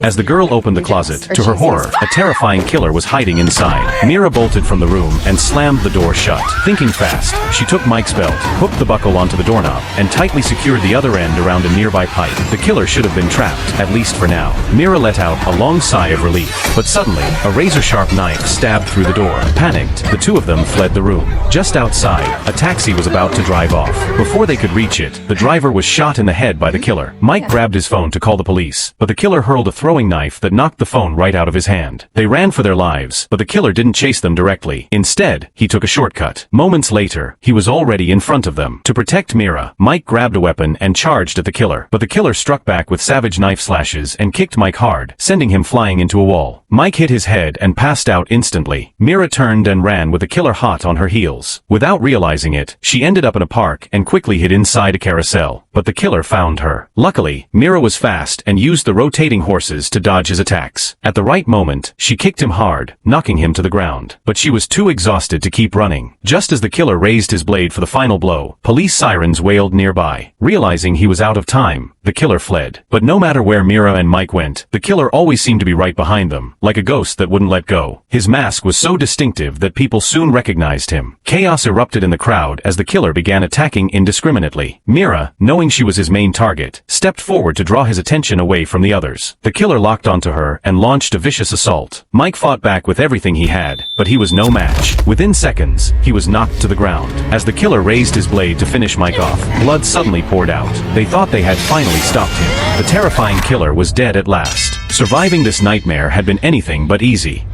As the girl opened the closet, to her horror, a terrifying killer was hiding inside. Mira bolted from the room and slammed the door shut. Thinking fast, she took Mike's belt, hooked the buckle onto the doorknob, and tightly secured the other end around a nearby pipe. The killer should have been trapped, at least for now. Mira let out a long sigh of relief. But suddenly, a razor-sharp knife stabbed through the door. Panicked, the two of them fled the room. Just outside, a taxi was about to drive off. Before they could reach it, the driver was shot in the head by the killer. Mike grabbed his phone to call the police, but the killer hurled a throwing knife that knocked the phone right out of his hand. They ran for their lives, but the killer didn't chase them directly. Instead, he took a shortcut. Moments later, he was already in front of them. To protect Mira, Mike grabbed a weapon and charged at the killer. But the killer struck back with savage knife slashes and kicked Mike hard, sending him flying into a wall. Mike hit his head and passed out instantly. Mira turned and ran with the killer hot on her heels. Without realizing it, she ended up in a park and quickly hid inside a carousel. But the killer found her. Luckily, Mira was fast and used the rotating horses to dodge his attacks. At the right moment, she kicked him hard, knocking him to the ground. But she was too exhausted to keep running. Just as the killer raised his blade for the final blow, police sirens wailed nearby. Realizing he was out of time, the killer fled. But no matter where Mira and Mike went, the killer always seemed to be right behind them, like a ghost that wouldn't let go. His mask was so distinctive that people soon recognized him. Chaos erupted in the crowd as the killer began attacking indiscriminately. Mira, knowing she was his main target, stepped forward to draw his attention away from the others. The killer locked onto her and launched a vicious assault. Mike fought back with everything he had, but he was no match. Within seconds, he was knocked to the ground. As the killer raised his blade to finish Mike off, blood suddenly poured out. They thought they had finally stopped him. The terrifying killer was dead at last. Surviving this nightmare had been anything but easy.